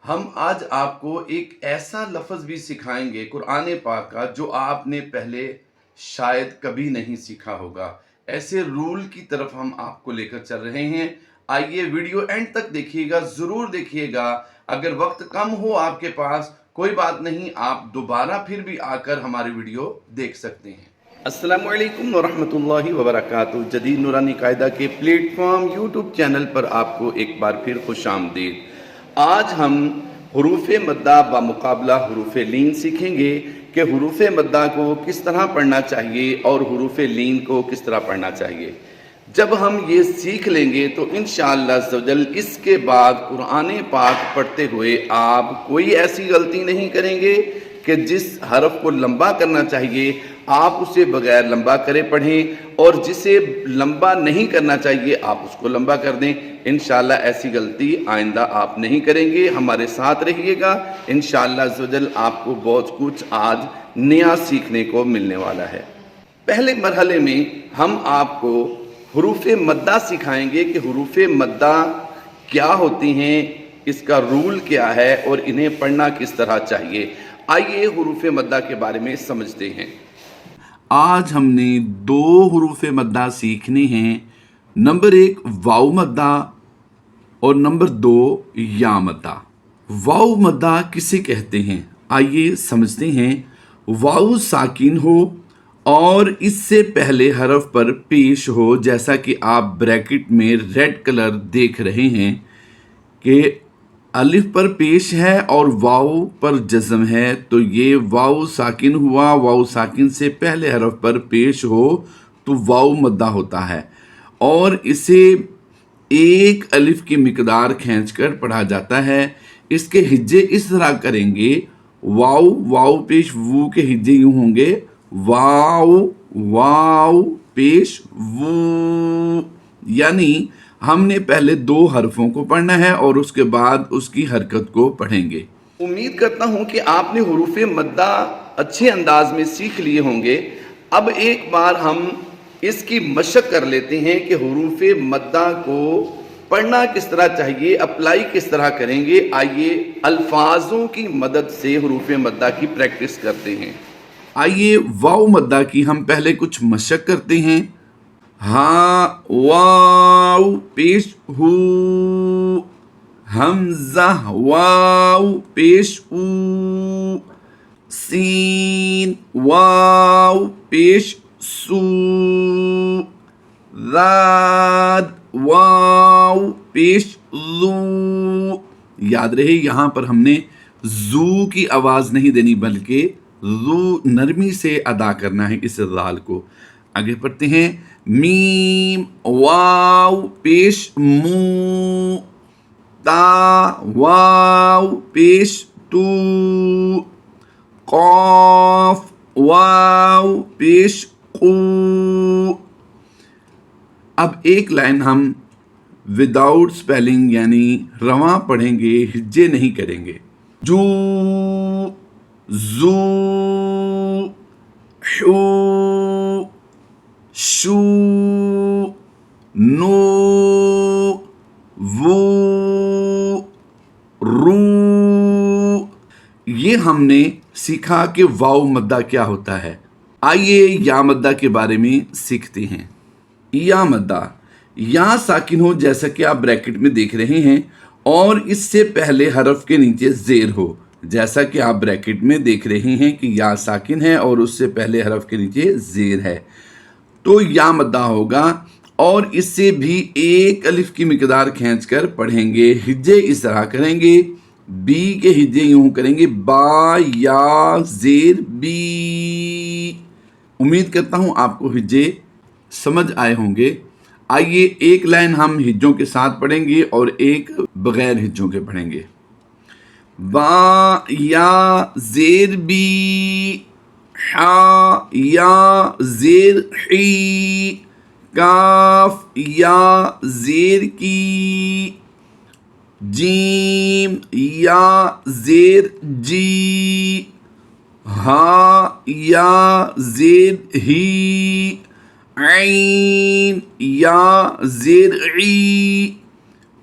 हम आज आपको एक ऐसा लफ्ज़ भी सिखाएंगे कुरान पाक का जो आपने पहले शायद कभी नहीं सीखा होगा। ऐसे रूल की तरफ हम आपको लेकर चल रहे हैं। आइए वीडियो एंड तक देखिएगा, ज़रूर देखिएगा। अगर वक्त कम हो आपके पास, कोई बात नहीं, आप दोबारा फिर भी आकर हमारी वीडियो देख सकते हैं। अस्सलामु अलैकुम वरहमतुल्लाहि वबरकातुहू। जदीद नूरानी कायदा के प्लेटफॉर्म यूट्यूब चैनल पर आपको एक बार फिर खुश आमदीद। आज हम हुरूफ मद्दा बामुकाबला हुरूफ लीन सीखेंगे कि हुरूफ मद्दा को किस तरह पढ़ना चाहिए और हुरूफ लीन को किस तरह पढ़ना चाहिए। जब हम ये सीख लेंगे तो इंशाअल्लाह अज़्ज़वजल इसके बाद कुरान पाक पढ़ते हुए आप कोई ऐसी गलती नहीं करेंगे कि जिस हरफ को लंबा करना चाहिए आप उसे बगैर लंबा करे पढ़ें, और जिसे लंबा नहीं करना चाहिए आप उसको लंबा कर दें। इंशाअल्लाह ऐसी गलती आइंदा आप नहीं करेंगे। हमारे साथ रहिएगा, इंशाअल्लाह अज़्ज़वजल आपको बहुत कुछ आज नया सीखने को मिलने वाला है। पहले मरहले में हम आपको हुरूफ मद्दा सिखाएंगे कि हुरूफ मद्दा क्या होती हैं, इसका रूल क्या है और इन्हें पढ़ना किस तरह चाहिए। आइए हुरूफ मद्दा के बारे में समझते हैं। आज हमने दो हुरूफ मद्दा सीखने हैं। नंबर 1 वाव मद्दा और नंबर 2 या मद्दा। वाव मद्दा किसे कहते हैं, आइए समझते हैं। वाव साकिन हो और इससे पहले हरफ पर पेश हो, जैसा कि आप ब्रैकेट में रेड कलर देख रहे हैं कि अलिफ पर पेश है और वाव पर जज़म है, तो ये वाव साकिन हुआ। वाव साकिन से पहले हरफ पर पेश हो तो वाव मद्दा होता है और इसे एक अलिफ की मिकदार खींचकर पढ़ा जाता है। इसके हिज्जे इस तरह करेंगे, वाव वाव पेश वू के हिज्जे यूं होंगे, वाव वाव पेश वू। यानी हमने पहले दो हरफों को पढ़ना है और उसके बाद उसकी हरकत को पढ़ेंगे। उम्मीद करता हूं कि आपने हुरूफ मद्दा अच्छे अंदाज में सीख लिए होंगे। अब एक बार हम इसकी मशक कर लेते हैं कि हुरूफ मद्दा को पढ़ना किस तरह चाहिए, अप्लाई किस तरह करेंगे। आइए अल्फाजों की मदद से हुरूफ मद्दा की प्रैक्टिस करते हैं। आइए वाव मद्दा की हम पहले कुछ मशक करते हैं। हा वाव पेश हू, हमजा वाव पेश ऊ, सीन वाव पेश सू, राद वाव पेश लू। याद रहे यहाँ पर हमने जू की आवाज नहीं देनी बल्कि जू नरमी से अदा करना है इस राल को। आगे पढ़ते हैं। मीम वाव पेश मू, ता वाव पेश तू, कॉफ वाव पेश कू। अब एक लाइन हम विदाउट स्पेलिंग यानी रवां पढ़ेंगे, हिज्जे नहीं करेंगे। जू जू, शू शू, नो, वो, रू। ये हमने सीखा कि वाव मद्दा क्या होता है। आइए या मद्दा के बारे में सीखते हैं। या मद्दा, या साकिन हो जैसा कि आप ब्रैकेट में देख रहे हैं और इससे पहले हरफ के नीचे जेर हो, जैसा कि आप ब्रैकेट में देख रहे हैं कि या साकिन है और उससे पहले हरफ के नीचे जेर है, तो या मद्दा होगा। और इससे भी एक अलिफ की मिकदार खींचकर पढ़ेंगे। हिज्जे इस तरह करेंगे, बी के हिज्जे यूं करेंगे, बा या जेर बी। उम्मीद करता हूं आपको हिज्जे समझ आए होंगे। आइए एक लाइन हम हिज्जों के साथ पढ़ेंगे और एक बगैर हिज्जों के पढ़ेंगे। बा या जेर बी, हा या जेर ही, काफ या जेर की, जीम या जेर जी, हा या जेर ही, ऐन या जेर ई,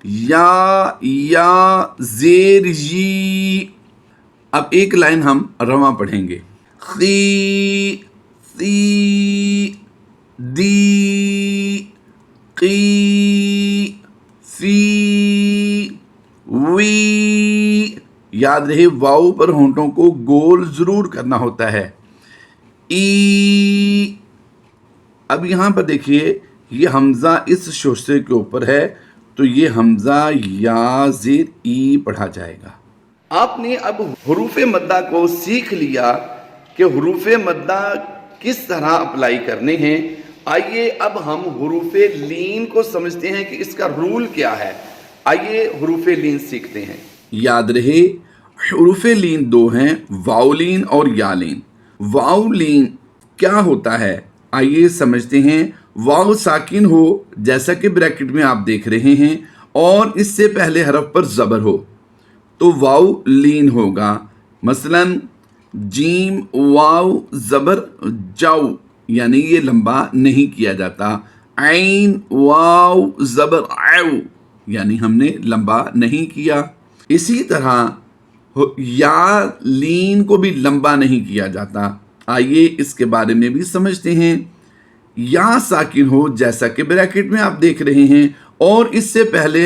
या जेर जी। अब एक लाइन हम रवा पढ़ेंगे। खी सी दी की फी वी। याद रहे वाव पर होंठों को गोल जरूर करना होता है। ई। अब यहाँ पर देखिए ये हमजा इस शोशे के ऊपर है तो ये हमजा या ज़ेर ई पढ़ा जाएगा। आपने अब हुरूफ मद्दा को सीख लिया कि हुरूफ मद्दा किस तरह अप्लाई करने हैं। आइए अब हम हुरूफ लीन को समझते हैं कि इसका रूल क्या है। आइए हुरूफ लीन सीखते हैं। याद रहे हुरूफ लीन दो हैं, वाउलीन और यालीन। वाउलीन क्या होता है आइए समझते हैं। वाव साकिन हो जैसा कि ब्रैकेट में आप देख रहे हैं और इससे पहले हरफ पर ज़बर हो तो वाव लीन होगा। मसलन जीम वाव ज़बर जाऊ, यानी ये लंबा नहीं किया जाता। ऐन वाव ज़बर आऊ, यानी हमने लंबा नहीं किया। इसी तरह या लीन को भी लंबा नहीं किया जाता। आइए इसके बारे में भी समझते हैं। या साकिन हो जैसा कि ब्रैकेट में आप देख रहे हैं और इससे पहले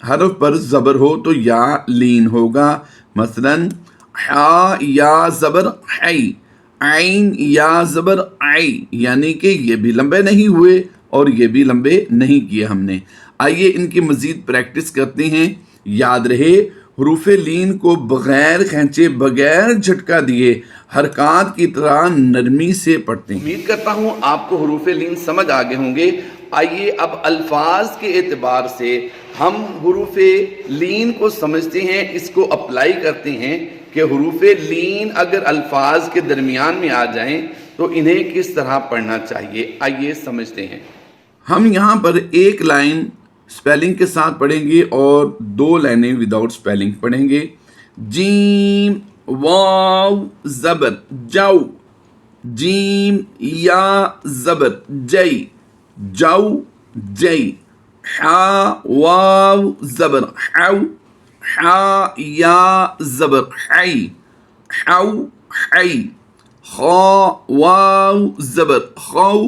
हरफ पर ज़बर हो तो या लीन होगा। मसलन हा या ज़बर आई, ऐन या ज़बर आई, यानी कि ये भी लंबे नहीं हुए और ये भी लंबे नहीं किए हमने। आइए इनकी मज़ीद प्रैक्टिस करते हैं। याद रहे हुरूफ लीन को बग़ैर खींचे बग़ैर झटका दिए हरकत की तरह नरमी से पढ़ते हैं। उम्मीद करता हूँ आपको हुरूफ लीन समझ आ गए होंगे। आइए अब अल्फाज के एतबार से हम हुरूफ लीन को समझते हैं, इसको अप्लाई करते हैं कि हुरूफ लीन अगर अल्फाज के दरमियान में आ जाएं तो इन्हें किस तरह पढ़ना चाहिए। आइए समझते हैं। हम यहाँ पर एक लाइन स्पेलिंग के साथ पढ़ेंगे और दो लाइनें विदाउट स्पेलिंग पढ़ेंगे। जीम वाव ज़बर जाऊ, जीम या ज़बर जई जाऊ जई। हा वाव ज़बर हाउ, हा या ज़बर हाई हाउ हाई। खा वाव ज़बर खाउ,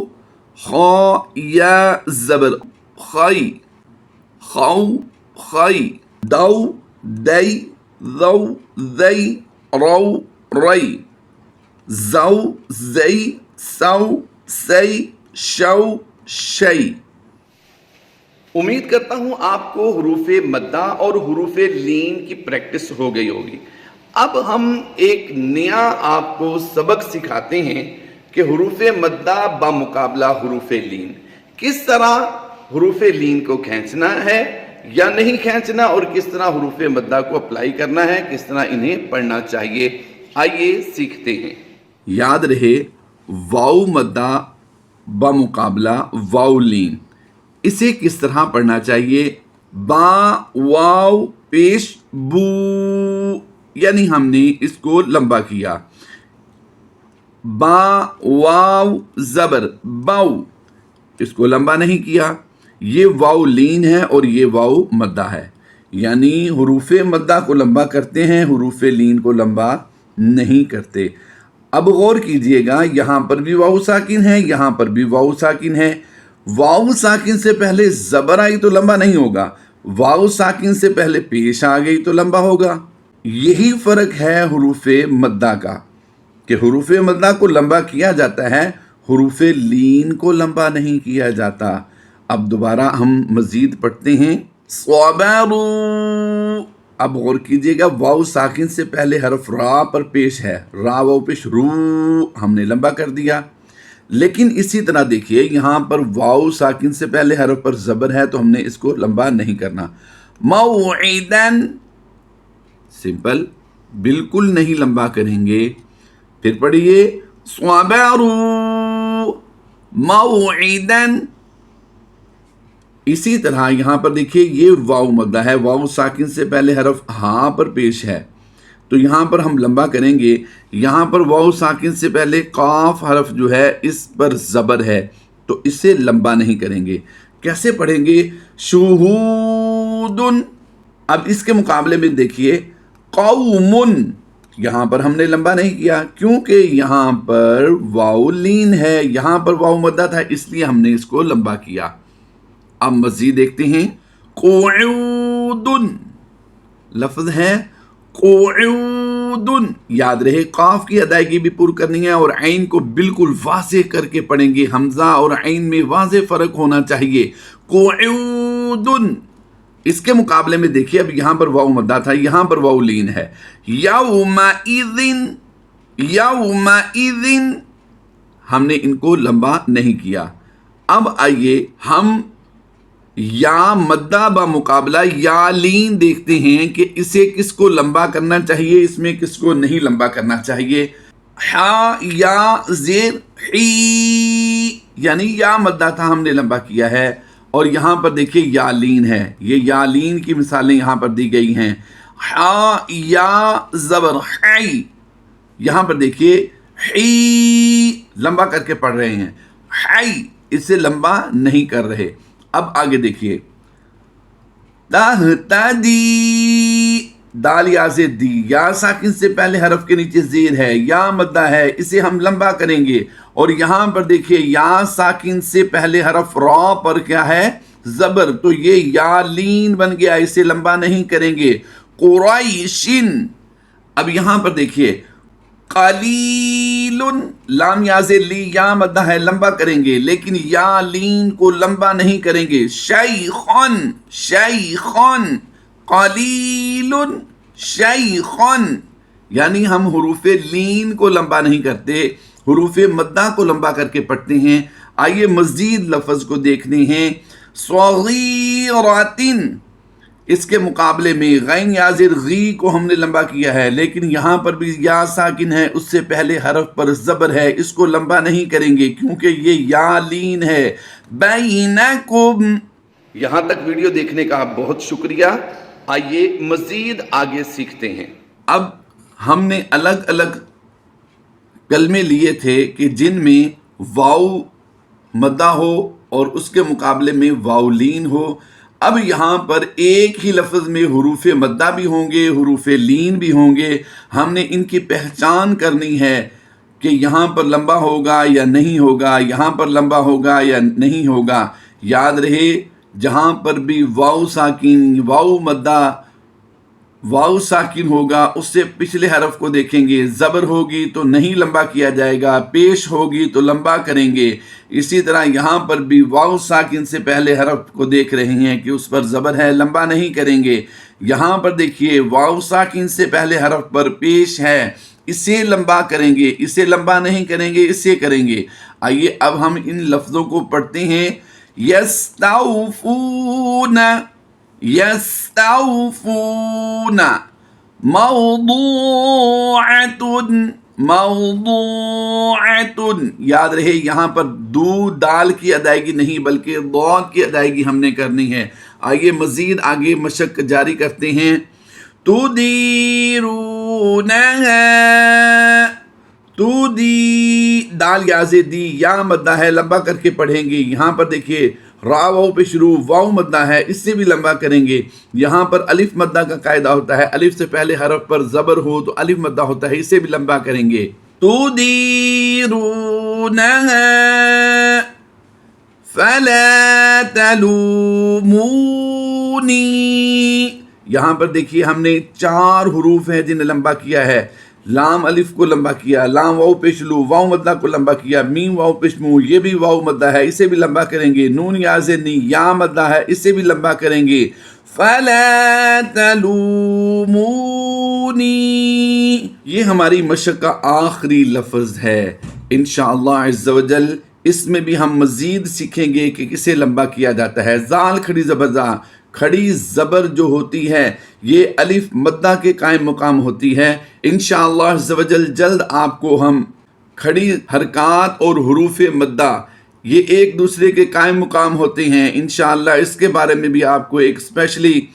खा या ज़बर खाई खाउ खाई। दाउ दई दौ दई रौ रई। ज़ौ ज़ई सौ सई शौ शई। उम्मीद करता हूँ आपको हुरूफ मद्दा और हुरूफ लीन की प्रैक्टिस हो गई होगी। अब हम एक नया आपको सबक सिखाते हैं कि हुरूफ मद्दा बामुकाबला हुरूफ लीन किस तरह हुरूफ लीन को खींचना है या नहीं खींचना और किस तरह हुरूफ मद्दा को अप्लाई करना है, किस तरह इन्हें पढ़ना चाहिए। आइए सीखते हैं। याद रहे वाव मद्दा बामुकाबला वाव लीन, इसे किस तरह पढ़ना चाहिए। बा वाव पेश बू, यानी हमने इसको लंबा किया। बा वाव ज़बर बाऊ, इसको लंबा नहीं किया। ये वाव लीन है और ये वाव मद्दा है, यानी हुरूफ मद्दा को लंबा करते हैं, हुरूफ लीन को लंबा नहीं करते। अब गौर कीजिएगा, यहाँ पर भी वाव साकिन है, यहाँ पर भी वाव साकिन है। वाव साकिन से पहले ज़बर आई तो लंबा नहीं होगा, वाव साकिन से पहले पेश आ गई तो लंबा होगा। यही फ़र्क है हुरूफ मद्दा का कि हुरूफ मद्दा को लंबा किया जाता है, हुरूफ लीन को लंबा नहीं किया जाता। अब दोबारा हम मज़ीद पढ़ते हैं। सवाबरू। अब गौर कीजिएगा, वाव साकिन से पहले हरफ रा पर पेश है, रा वाव पेश रू हमने लंबा कर दिया। लेकिन इसी तरह देखिए यहाँ पर वाव साकिन से पहले हरफ पर ज़बर है तो हमने इसको लंबा नहीं करना। मौईदन सिंपल, बिल्कुल नहीं लंबा करेंगे। फिर पढ़िए सवाबरू मौईदन। इसी तरह यहाँ पर देखिए ये वाव मद्दा है, वाव साकिन से पहले हरफ हाँ पर पेश है तो यहाँ पर हम लंबा करेंगे। यहाँ पर वाव साकिन से पहले काफ हरफ जो है इस पर ज़बर है तो इसे लंबा नहीं करेंगे। कैसे पढ़ेंगे। शुहूदन क़ऊदुन। अब इसके मुकाबले में देखिए क़ौमुन, यहाँ पर हमने लंबा नहीं किया क्योंकि यहाँ पर वाव लीन है, यहाँ पर वाव मद्दा था इसलिए हमने इसको लंबा किया। अब मज़ीद देखते हैं क़ऊदुन, लफ्ज़ है क़ऊदुन। याद रहे काफ की अदायगी भी पूरी करनी है और ऐन को बिल्कुल वाज़े करके पढ़ेंगे, हमज़ा और ऐन में वाज़े फ़र्क होना चाहिए। क़ऊदुन। इसके मुकाबले में देखिए अब यहाँ पर वाव मद्दा था, यहाँ पर वाव लीन है। यौमइज़िन, यौमइज़िन हमने इनको लंबा नहीं किया। अब आइए हम या मद्दा बा मुकाबला या लीन देखते हैं कि इसे किसको लंबा करना चाहिए, इसमें किसको नहीं लंबा करना चाहिए। हा या ज़ेर ही, यानी या मद्दा था हमने लंबा किया है और यहाँ पर देखिए या लीन है। ये या लीन की मिसालें यहाँ पर दी गई हैं। हा या ज़बर है, यहाँ पर देखिए ही लंबा करके पढ़ रहे हैं, है इसे लंबा नहीं कर रहे। अब आगे देखिए तहतदी, दाल या से दी, या साकिन से पहले हरफ के नीचे ज़ेर है, या मद्दा है, इसे हम लंबा करेंगे। और यहाँ पर देखिए या साकिन से पहले हरफ रॉ पर क्या है, ज़बर, तो ये या लीन बन गया, इसे लंबा नहीं करेंगे। कुरैशिन। अब यहाँ पर देखिए कलीलुन, लाम या से ली, या मद्दा है, लंबा करेंगे लेकिन या लीन को लंबा नहीं करेंगे। शैखन, शैखन, कलीलुन शैखन, यानी हम हुरूफे लीन को लंबा नहीं करते, हुरूफे मद्दा को लंबा करके पढ़ते हैं। आइए मज़ीद लफ्ज़ को देखने हैं। सगीरातिन, इसके मुकाबले में गैन याजिर गी को हमने लंबा किया है लेकिन यहाँ पर भी या साकिन है, उससे पहले हरफ पर ज़बर है, इसको लंबा नहीं करेंगे क्योंकि ये या लीन है। बैनकुम। यहाँ तक वीडियो देखने का बहुत शुक्रिया। आइए मज़ीद आगे सीखते हैं। अब हमने अलग अलग कलमे लिए थे कि जिनमें वाव मद्दा हो और उसके मुकाबले में वाव लीन हो। अब यहाँ पर एक ही लफ्ज़ में हुरूफ़ मद्दा भी होंगे, हुरूफ़ लीन भी होंगे। हमने इनकी पहचान करनी है कि यहाँ पर लंबा होगा या नहीं होगा, यहाँ पर लंबा होगा या नहीं होगा। याद रहे जहाँ पर भी वाव साकिन, वाव मद्दा, वाव साकिन होगा उससे पिछले हरफ को देखेंगे, ज़बर होगी तो नहीं लंबा किया जाएगा, पेश होगी तो लंबा करेंगे। इसी तरह यहाँ पर भी वाव साकिन से पहले हरफ को देख रहे हैं कि उस पर ज़बर है, लंबा नहीं करेंगे। यहाँ पर देखिए वाव साकिन से पहले हरफ पर पेश है, इसे लंबा करेंगे, इसे लंबा नहीं करेंगे, इसे करेंगे। आइए अब हम इन लफ्ज़ों को पढ़ते हैं। यस्तौफून, यस्तौफून, मौदूअतुन, मौदूअतुन। याद रहे यहाँ पर दू दाल की अदायगी नहीं बल्कि दौद की अदायगी हमने करनी है। आइए मज़ीद आगे मशक जारी करते हैं। तुदीरूनहा, तुदी, दाल या से दी, या मद्दा है, लंबा करके पढ़ेंगे। यहाँ पर देखिए रा वाव पे शुरू, वाव मद्दा है, इससे भी लंबा करेंगे। यहाँ पर अलिफ मद्दा का कायदा होता है, अलिफ से पहले हरफ पर ज़बर हो तो अलिफ मद्दा होता है, इसे भी लंबा करेंगे। तुदीरूनहा फला तलूमूनी। यहाँ पर देखिए हमने 4 हुरूफ हैं जिन्हें लंबा किया है। लाम अलिफ को लंबा किया, लाम वाव पेशलू, वाव मद्दा को लंबा किया, मीम वाव पेशमू, ये भी वाव मद्दा है, इसे भी लंबा करेंगे। नून याज़नी, या मद्दा है, इसे भी लंबा करेंगे। फला तलूमूनी, ये हमारी मशक का आखिरी लफ्ज़ है। इंशाअल्लाह अज़्ज़ व जल इसमें भी हम मज़ीद सीखेंगे कि किसे लंबा किया जाता है। ज़ाल खड़ी ज़बरज़ा, खड़ी ज़बर जो होती है ये अलिफ मद्दा के कायम मुकाम होती है। इंशाअल्लाह अज़्ज़ व जल जल्द आपको हम खड़ी हरकात और हुरूफ मद्दा ये एक दूसरे के कायम मुकाम होते हैं, इंशाअल्लाह इसके बारे में भी आपको एक स्पेशली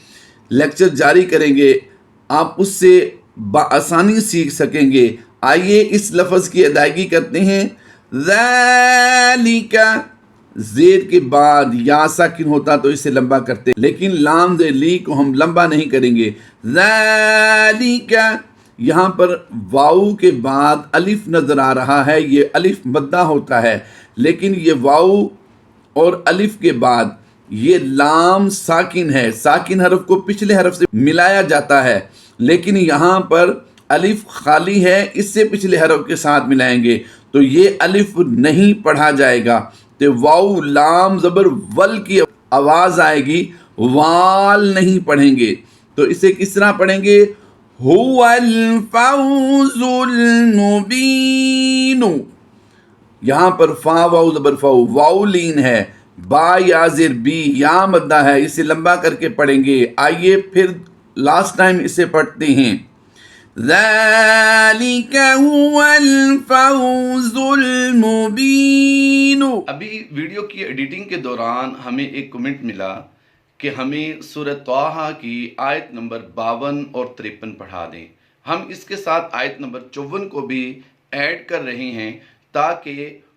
लेक्चर जारी करेंगे, आप उससे बआसानी सीख सकेंगे। आइए इस लफ्ज़ की अदायगी करते हैं। ज़ालिका, زیر کے بعد یا ساکن ہوتا تو اسے لمبا کرتے، لیکن لام زیر لی کو ہم لمبا نہیں کریں گے. ذالک، یہاں پر واؤ کے بعد الف نظر آ رہا ہے، یہ الف مدہ ہوتا ہے، لیکن یہ واؤ اور الف کے بعد یہ لام ساکن ہے. ساکن حرف کو پچھلے حرف سے ملایا جاتا ہے، لیکن یہاں پر الف خالی ہے، اس سے پچھلے حرف کے ساتھ ملائیں گے تو یہ الف نہیں پڑھا جائے گا، تو واو لام زبر ول کی آواز آئے گی، وال نہیں پڑھیں گے. تو اسے کس طرح پڑھیں گے؟ هو الفوز المبین. یہاں پر فا واو زبر فو، واو لین ہے، با یا زیر بی، یا مدہ ہے، اسے لمبا کر کے پڑھیں گے. آئیے پھر لاسٹ ٹائم اسے پڑھتے ہیں. ذالک هو الفوز المبین. ابھی ویڈیو کی ایڈیٹنگ کے دوران ہمیں ایک کمنٹ ملا کہ ہمیں سورہ طٰہٰ کی آیت نمبر 52 اور 53 پڑھا دیں. ہم اس کے ساتھ آیت نمبر 54 کو بھی ایڈ کر رہے ہیں تاکہ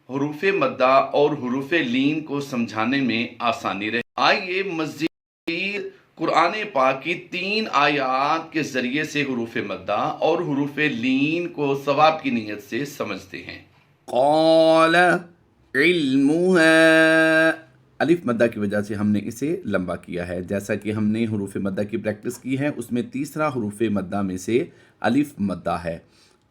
حروف مدہ اور حروف لین کو سمجھانے میں آسانی رہے. آئیے مزید قرآن پاک کی 3 آیات کے ذریعے سے حروف مدہ اور حروف لین کو ثواب کی نیت سے سمجھتے ہیں. قال علمها، الف مدہ کی وجہ سے ہم نے اسے لمبا کیا ہے. جیسا کہ ہم نے حروف مدہ کی پریکٹس کی ہے، اس میں تیسرا حروف مدہ میں سے الف مدہ ہے.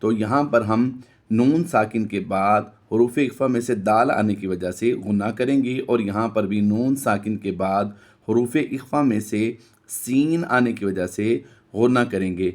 تو یہاں پر ہم نون ساکن کے بعد حروف اخفا میں سے دال آنے کی وجہ سے غنہ کریں گے، اور یہاں پر بھی نون ساکن کے بعد حروف اخفا میں سے سین آنے کی وجہ سے غنہ کریں گے.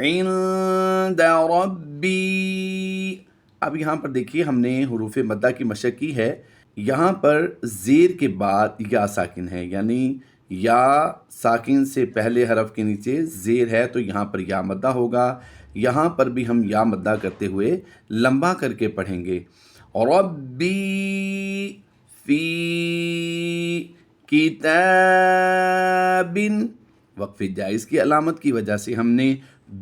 عند ربی. اب یہاں پر دیکھیے ہم نے حروف مدہ کی مشق کی ہے. یہاں پر زیر کے بعد یا ساکن ہے، یعنی یا ساکن سے پہلے حرف کے نیچے زیر ہے تو یہاں پر یا مدہ ہوگا. یہاں پر بھی ہم یا مدہ کرتے ہوئے لمبا کر کے پڑھیں گے. ربی فی کتاب. وقف جائز کی علامت کی وجہ سے ہم نے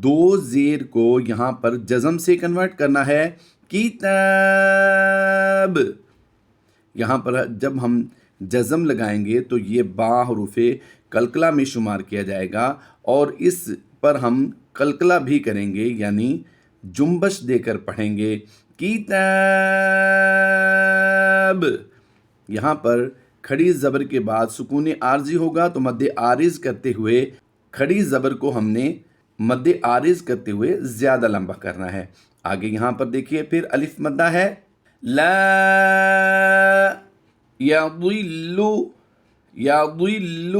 2 زیر کو یہاں پر جزم سے کنورٹ کرنا ہے. کتاب. یہاں پر جب ہم جزم لگائیں گے تو یہ با حروف قلقلہ میں شمار کیا جائے گا، اور اس پر ہم قلقلہ بھی کریں گے، یعنی جنبش دے کر پڑھیں گے. کتاب. یہاں پر کھڑی زبر کے بعد سکون عارضی ہوگا تو مد عارض کرتے ہوئے کھڑی زبر کو ہم نے مد عارض کرتے ہوئے زیادہ لمبا کرنا ہے. آگے یہاں پر دیکھیے پھر الف مدہ ہے. لا یضل یضل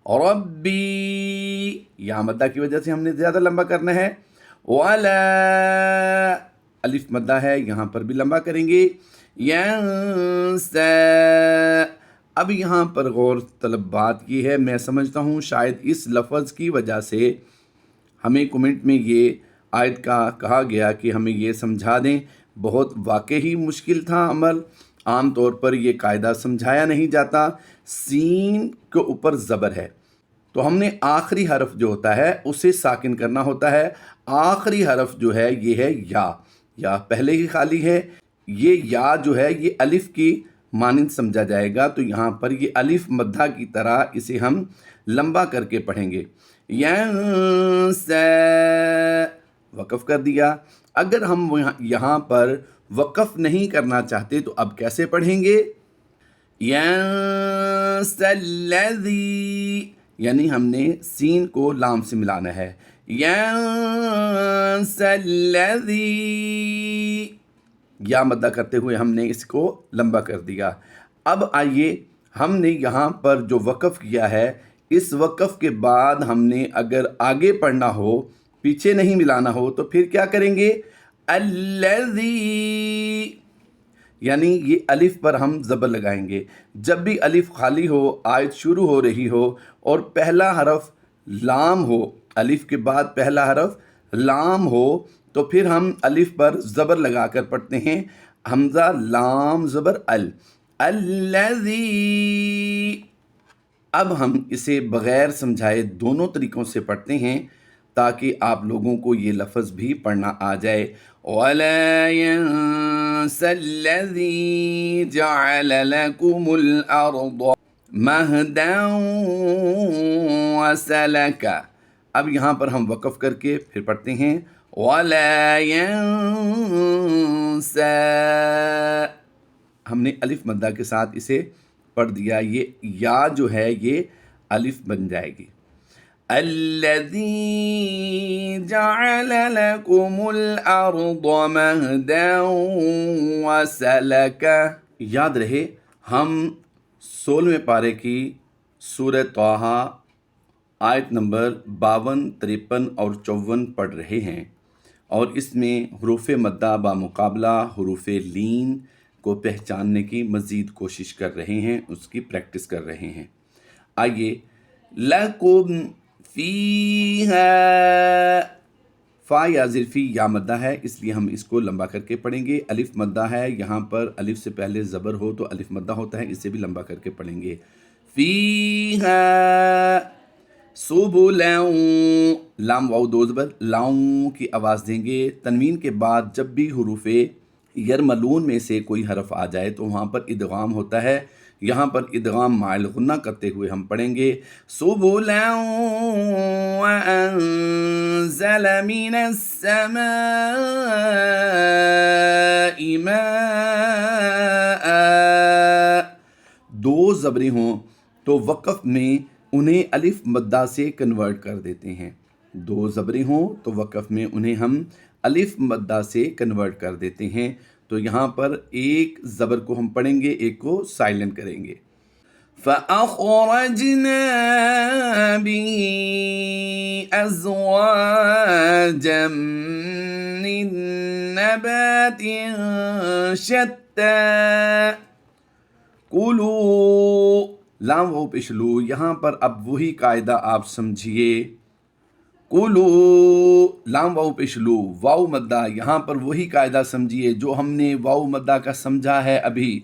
ربی. یا مدہ کی وجہ سے ہم نے زیادہ لمبا کرنا ہے. ولا الف مدہ ہے، یہاں پر بھی لمبا کریں گے. ینسا. اب یہاں پر غور طلب بات یہ ہے، میں سمجھتا ہوں شاید اس لفظ کی وجہ سے ہمیں کمنٹ میں یہ آیت کا کہا گیا کہ ہمیں یہ سمجھا دیں. بہت واقعی مشکل تھا عمل. عام طور پر یہ قاعدہ سمجھایا نہیں جاتا. سین کے اوپر زبر ہے تو ہم نے آخری حرف جو ہوتا ہے اسے ساکن کرنا ہوتا ہے. آخری حرف جو ہے یہ ہے یا. یا پہلے ہی خالی ہے. یہ یا جو ہے یہ الف کی مانند سمجھا جائے گا، تو یہاں پر یہ الف مدہ کی طرح اسے ہم لمبا کر کے پڑھیں گے. ینسا. وقف کر دیا. اگر ہم یہاں پر وقف نہیں کرنا چاہتے تو اب کیسے پڑھیں گے؟ ینسا الذی، یعنی ہم نے سین کو لام سے ملانا ہے. ینسا الذی. یا مدہ کرتے ہوئے ہم نے اس کو لمبا کر دیا. اب آئیے ہم نے یہاں پر جو وقف کیا ہے، اس وقف کے بعد ہم نے اگر آگے پڑھنا ہو، پیچھے نہیں ملانا ہو، تو پھر کیا کریں گے؟ الذی، یعنی یہ الف پر ہم زبر لگائیں گے. جب بھی الف خالی ہو، آیت شروع ہو رہی ہو اور پہلا حرف لام ہو، الف کے بعد پہلا حرف لام ہو، تو پھر ہم الف پر زبر لگا کر پڑھتے ہیں. حمزہ لام زبر ال. الذی. اب ہم اسے بغیر سمجھائے دونوں طریقوں سے پڑھتے ہیں تاکہ آپ لوگوں کو یہ لفظ بھی پڑھنا آ جائے. وَلَا الذي جعل لكم الأرض مهدا وسلك. اب یہاں پر ہم وقف کر کے پھر پڑھتے ہیں وَلَا يَنسَى. ہم نے الف مدہ کے ساتھ اسے پڑھ دیا. یہ یا جو ہے یہ الف بن جائے گی. الذي جعل لكم الأرض مهدا وسلك. یاد رہے ہم 16ویں پارے کی سورہ طٰہٰ آیت نمبر 52، 53 اور 54 پڑھ رہے ہیں، اور اس میں حروف مدہ بامقابلہ حروف لین کو پہچاننے کی مزید کوشش کر رہے ہیں، اس کی پریکٹس کر رہے ہیں. آئیے لَكُمْ فِيهَا. فا یا ظرفی یا مدہ ہے، اس لیے ہم اس کو لمبا کر کے پڑھیں گے. الف مدہ ہے، یہاں پر الف سے پہلے زبر ہو تو الف مدہ ہوتا ہے، اسے بھی لمبا کر کے پڑھیں گے. فِيهَا سُبُلًا. لام واو دو زبر لاؤں کی آواز دیں گے. تنوین کے بعد جب بھی حروف یرملون میں سے کوئی حرف آ جائے تو وہاں پر ادغام ہوتا ہے. یہاں پر ادغام مائل غنہ کرتے ہوئے ہم پڑھیں گے سُبُلًا وَأَنزَلَ مِنَ السَّمَاءِ مَاءً. دو زبریں ہوں تو وقف میں انہیں الف مدہ سے کنورٹ کر دیتے ہیں. دو زبریں ہوں تو وقف میں انہیں ہم الف مدہ سے کنورٹ کر دیتے ہیں. تو یہاں پر ایک زبر کو ہم پڑھیں گے، ایک کو سائلنٹ کریں گے. فَأَخْرَجْنَا بِهِ أَزْوَاجًا مِّن نَّبَاتٍ شَتَّىٰ. کُلُوا لام و پشلو. یہاں پر اب وہی قاعدہ آپ سمجھیے. کُلُو لام واو پشلو واو مدہ. یہاں پر وہی قاعدہ سمجھیے جو ہم نے واو مدہ کا سمجھا ہے ابھی.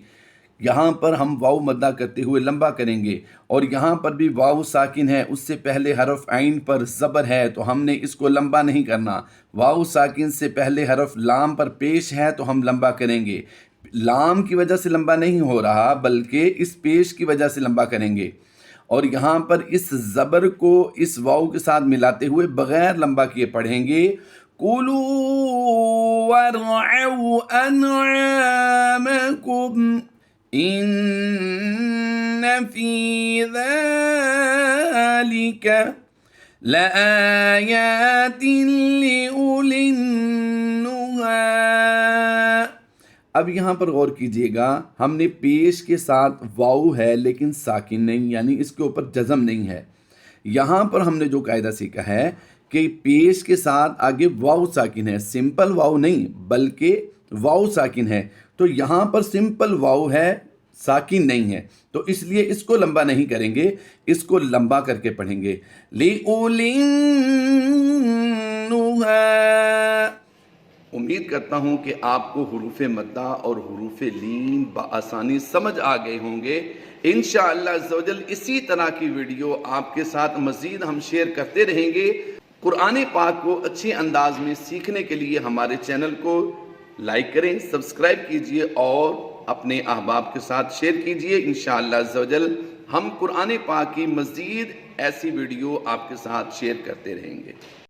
یہاں پر ہم واو مدہ کرتے ہوئے لمبا کریں گے، اور یہاں پر بھی واو ساکن ہے، اس سے پہلے حرف عین پر زبر ہے تو ہم نے اس کو لمبا نہیں کرنا. واو ساکن سے پہلے حرف لام پر پیش ہے تو ہم لمبا کریں گے. لام کی وجہ سے لمبا نہیں ہو رہا بلکہ اس پیش کی وجہ سے لمبا کریں گے. اور یہاں پر اس زبر کو اس واو کے ساتھ ملاتے ہوئے بغیر لمبا کیے پڑھیں گے کُلُوا وَارْعَوْا أَنْعَامَكُمْ إِنَّ فِي ذَلِكَ لَآيَاتٍ لِأُولِي النُّهَىٰ. اب یہاں پر غور کیجئے گا، ہم نے پیش کے ساتھ واو ہے لیکن ساکن نہیں، یعنی اس کے اوپر جزم نہیں ہے. یہاں پر ہم نے جو قاعدہ سیکھا ہے کہ پیش کے ساتھ آگے واو ساکن ہے، سمپل واو نہیں بلکہ واو ساکن ہے. تو یہاں پر سمپل واو ہے، ساکن نہیں ہے، تو اس لیے اس کو لمبا نہیں کریں گے، اس کو لمبا کر کے پڑھیں گے لِأُولِي النُّهَىٰ. امید کرتا ہوں کہ آپ کو حروف مدہ اور حروف لین بآسانی سمجھ آ گئے ہوں گے. انشاءاللہ عزوجل اسی طرح کی ویڈیو آپ کے ساتھ مزید ہم شیئر کرتے رہیں گے. قرآن پاک کو اچھے انداز میں سیکھنے کے لیے ہمارے چینل کو لائک کریں، سبسکرائب کیجئے اور اپنے احباب کے ساتھ شیئر کیجئے. انشاءاللہ عزوجل ہم قرآن پاک کی مزید ایسی ویڈیو آپ کے ساتھ شیئر کرتے رہیں گے.